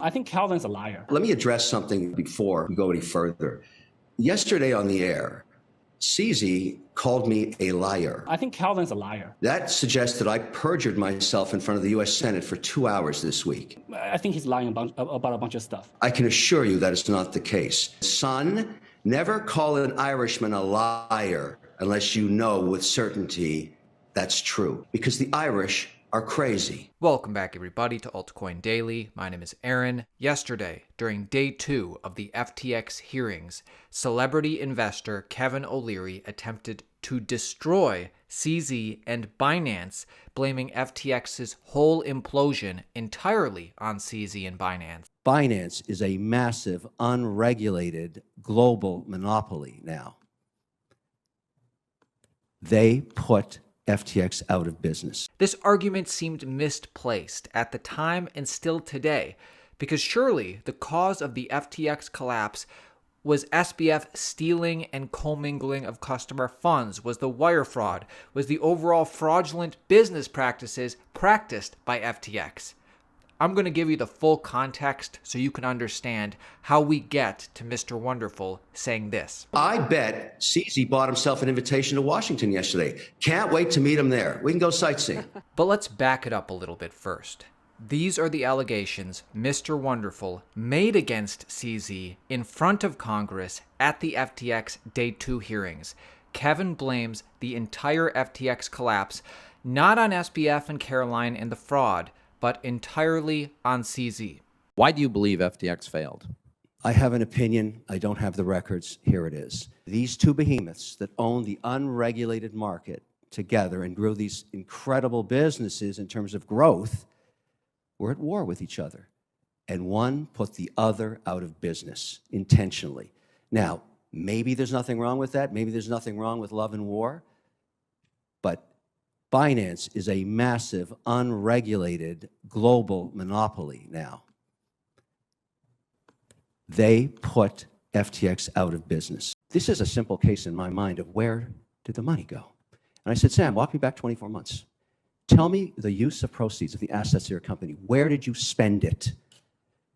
I think Calvin's a liar. Let me address something before we go any further. Yesterday on the air, CZ called me a liar. I think Calvin's a liar. That suggests that I perjured myself in front of the U.S. Senate for 2 hours this week. I think he's lying about a bunch of stuff. I can assure you that is not the case. Son, never call an Irishman a liar unless you know with certainty that's true, because the Irish are crazy. Welcome back, everybody, to Altcoin Daily. My name is Aaron. Yesterday, during day 2 of the FTX hearings, celebrity investor Kevin O'Leary attempted to destroy CZ and Binance, blaming FTX's whole implosion entirely on CZ and Binance. Binance is a massive, unregulated global monopoly now. They put FTX out of business. This argument seemed misplaced at the time and still today, because surely the cause of the FTX collapse was SBF stealing and commingling of customer funds, was the wire fraud, was the overall fraudulent business practices practiced by FTX. I'm going to give you the full context so you can understand how we get to Mr. Wonderful saying this. I bet CZ bought himself an invitation to Washington yesterday. Can't wait to meet him there. We can go sightseeing. But let's back it up a little bit first. These are the allegations Mr. Wonderful made against CZ in front of Congress at the FTX Day 2 hearings. Kevin blames the entire FTX collapse not on SBF and Caroline and the fraud, but entirely on CZ. Why do you believe FTX failed? I have an opinion. I don't have the records. Here it is. These two behemoths that own the unregulated market together and grew these incredible businesses in terms of growth were at war with each other. And one put the other out of business intentionally. Now, maybe there's nothing wrong with that. Maybe there's nothing wrong with love and war. But Binance is a massive, unregulated global monopoly now. They put FTX out of business. This is a simple case in my mind of where did the money go? And I said, Sam, walk me back 24 months. Tell me the use of proceeds of the assets of your company. Where did you spend it?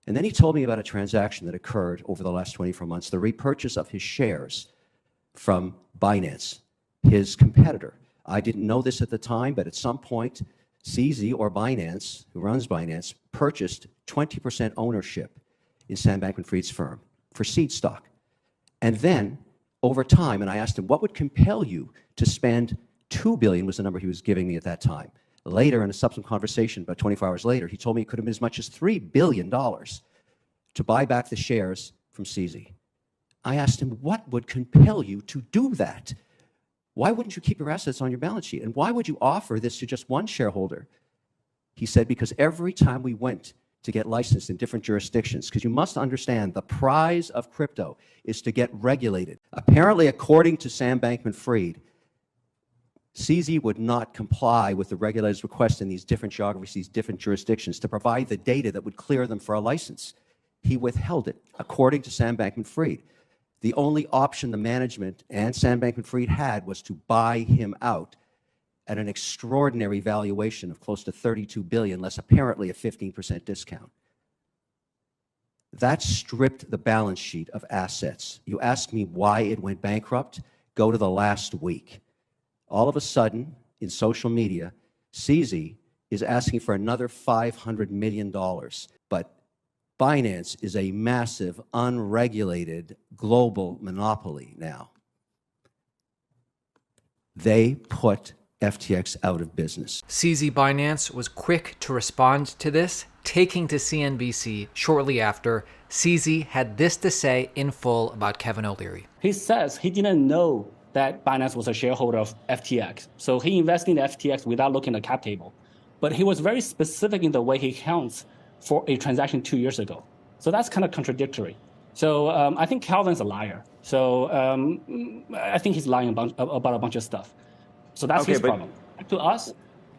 And then he told me about a transaction that occurred over the last 24 months, the repurchase of his shares from Binance, his competitor. I didn't know this at the time, but at some point, CZ or Binance, who runs Binance, purchased 20% ownership in Sam Bankman-Fried's firm for seed stock. And then, over time, and I asked him, what would compel you to spend $2 billion was the number he was giving me at that time. Later, in a subsequent conversation, about 24 hours later, he told me it could have been as much as $3 billion to buy back the shares from CZ. I asked him, what would compel you to do that? Why wouldn't you keep your assets on your balance sheet? And why would you offer this to just one shareholder? He said, because every time we went to get licensed in different jurisdictions, because you must understand the prize of crypto is to get regulated. Apparently, according to Sam Bankman-Fried, CZ would not comply with the regulators' request in these different geographies, these different jurisdictions, to provide the data that would clear them for a license. He withheld it, according to Sam Bankman-Fried. The only option the management and Sam Bankman-Fried had was to buy him out at an extraordinary valuation of close to $32 billion, less apparently a 15% discount. That stripped the balance sheet of assets. You ask me why it went bankrupt? Go to the last week. All of a sudden, in social media, CZ is asking for another $500 million. But Binance is a massive, unregulated global monopoly now. They put FTX out of business. CZ Binance was quick to respond to this, taking to CNBC shortly after. CZ had this to say in full about Kevin O'Leary. He says he didn't know that Binance was a shareholder of FTX. So he invested in FTX without looking at the cap table. But he was very specific in the way he counts for a transaction 2 years ago. So that's kind of contradictory. So I think Calvin's a liar. So I think he's lying about a bunch of stuff. So that's his problem. To us,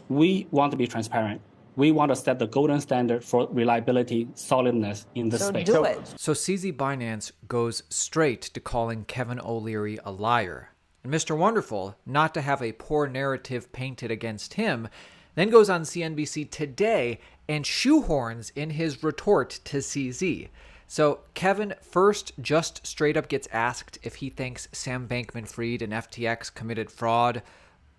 we want to be transparent. We want to set the golden standard for reliability, solidness in this space. So CZ Binance goes straight to calling Kevin O'Leary a liar. And Mr. Wonderful, not to have a poor narrative painted against him, then goes on CNBC today and shoehorns in his retort to CZ. So Kevin first just straight up gets asked if he thinks Sam Bankman-Fried and FTX committed fraud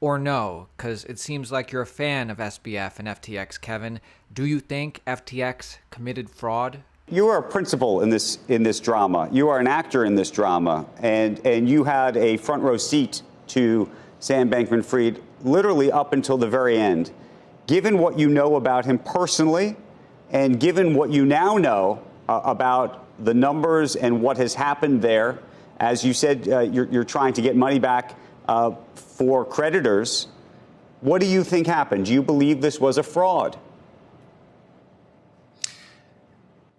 or no, because it seems like you're a fan of SBF and FTX, Kevin. Do you think FTX committed fraud? You are a principal in this drama. You are an actor in this drama, and you had a front row seat to Sam Bankman-Fried literally up until the very end. Given what you know about him personally, and given what you now know about the numbers and what has happened there, as you said, you're trying to get money back for creditors. What do you think happened? Do you believe this was a fraud?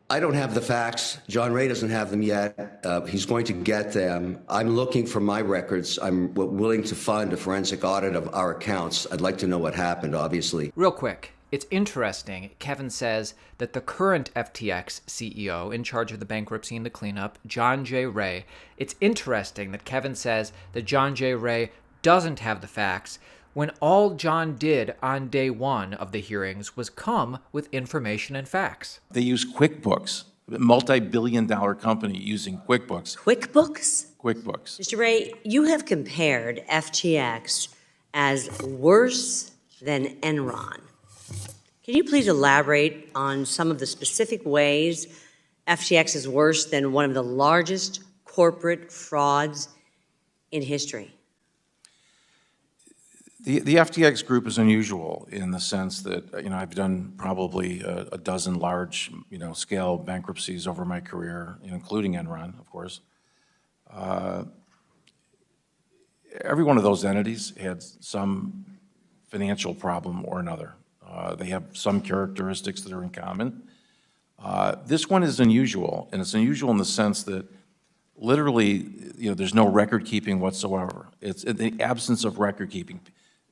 I don't have the facts. John Ray doesn't have them yet. He's going to get them. I'm looking for my records. I'm willing to fund a forensic audit of our accounts. I'd like to know what happened, obviously. Real quick, it's interesting. Kevin says that the current FTX CEO in charge of the bankruptcy and the cleanup, John J. Ray, it's interesting that Kevin says that John J. Ray doesn't have the facts when all John did on day one of the hearings was come with information and facts. They use QuickBooks, a multi-billion-dollar company using QuickBooks. QuickBooks? QuickBooks. Mr. Ray, you have compared FTX as worse than Enron. Can you please elaborate on some of the specific ways FTX is worse than one of the largest corporate frauds in history? The FTX group is unusual in the sense that, I've done probably a dozen large, scale bankruptcies over my career, including Enron, of course. Every one of those entities had some financial problem or another. They have some characteristics that are in common. This one is unusual, and it's unusual in the sense that literally, there's no record keeping whatsoever. It's in the absence of record keeping.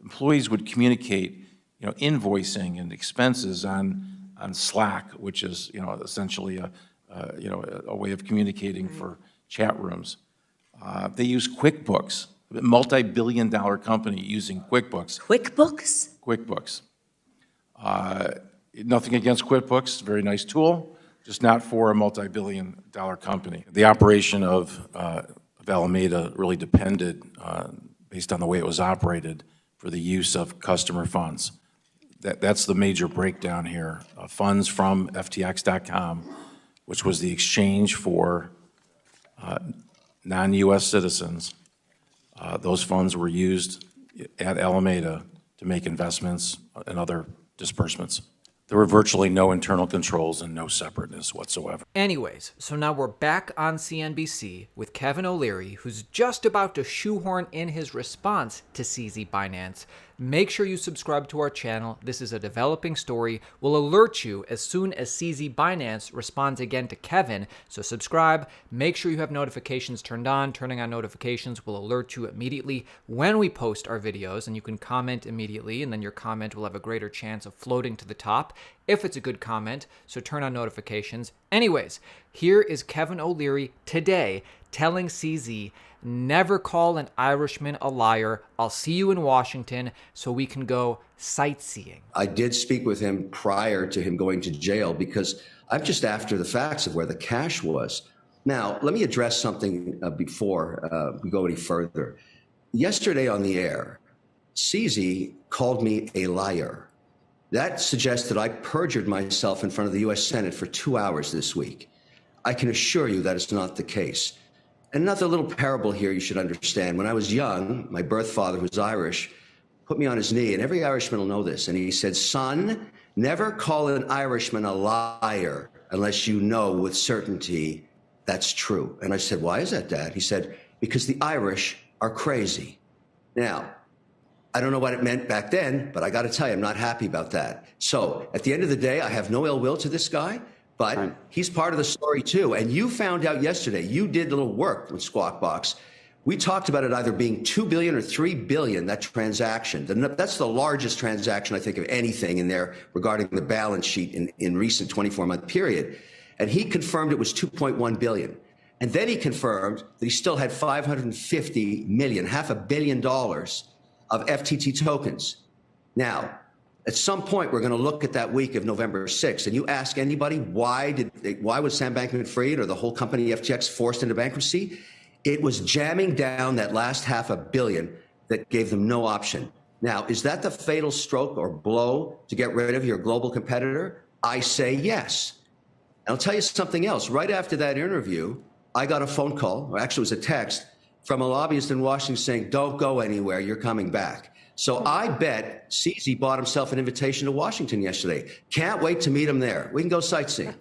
Employees would communicate, invoicing and expenses on Slack, which is, essentially a way of communicating for chat rooms. They use QuickBooks, a multi-billion-dollar company using QuickBooks. QuickBooks? QuickBooks. Nothing against QuickBooks, very nice tool, just not for a multi-billion-dollar company. The operation of Alameda really depended, based on the way it was operated, for the use of customer funds. That's the major breakdown here. Funds from FTX.com, which was the exchange for non-U.S. citizens. Those funds were used at Alameda to make investments and other disbursements. There were virtually no internal controls and no separateness whatsoever. Anyways, so now we're back on CNBC with Kevin O'Leary, who's just about to shoehorn in his response to CZ Binance. Make sure you subscribe to our channel. This is a developing story. We'll alert you as soon as CZ Binance responds again to Kevin. So subscribe. Make sure you have notifications turned on. Turning on notifications will alert you immediately when we post our videos, and you can comment immediately, and then your comment will have a greater chance of floating to the top if it's a good comment. So turn on notifications. Anyways, here is Kevin O'Leary today telling CZ, never call an Irishman a liar. I'll see you in Washington so we can go sightseeing. I did speak with him prior to him going to jail because I'm just after the facts of where the cash was. Now, let me address something before we go any further. Yesterday on the air, CZ called me a liar. That suggests that I perjured myself in front of the U.S. Senate for 2 hours this week. I can assure you that is not the case. Another little parable here you should understand. When I was young, my birth father, who's Irish, put me on his knee, and every Irishman will know this, and he said, son, never call an Irishman a liar unless you know with certainty that's true. And I said, why is that, Dad? He said, because the Irish are crazy. Now, I don't know what it meant back then, but I got to tell you, I'm not happy about that. So at the end of the day, I have no ill will to this guy. But he's part of the story, too. And you found out yesterday, you did a little work with Squawk Box. We talked about it either being $2 billion or $3 billion, that transaction. That's the largest transaction, I think, of anything in there regarding the balance sheet in recent 24-month period. And he confirmed it was $2.1 billion. And then he confirmed that he still had $550 million, $500 million of FTT tokens. Now, At some point, we're going to look at that week of November 6th, and you ask anybody, why was Sam Bankman-Fried or the whole company FTX forced into bankruptcy? It was jamming down that last $500 million that gave them no option. Now, is that the fatal stroke or blow to get rid of your global competitor? I say yes. And I'll tell you something else. Right after that interview, I got a phone call, or actually it was a text, from a lobbyist in Washington saying, don't go anywhere, you're coming back. So I bet CZ bought himself an invitation to Washington yesterday. Can't wait to meet him there. We can go sightseeing.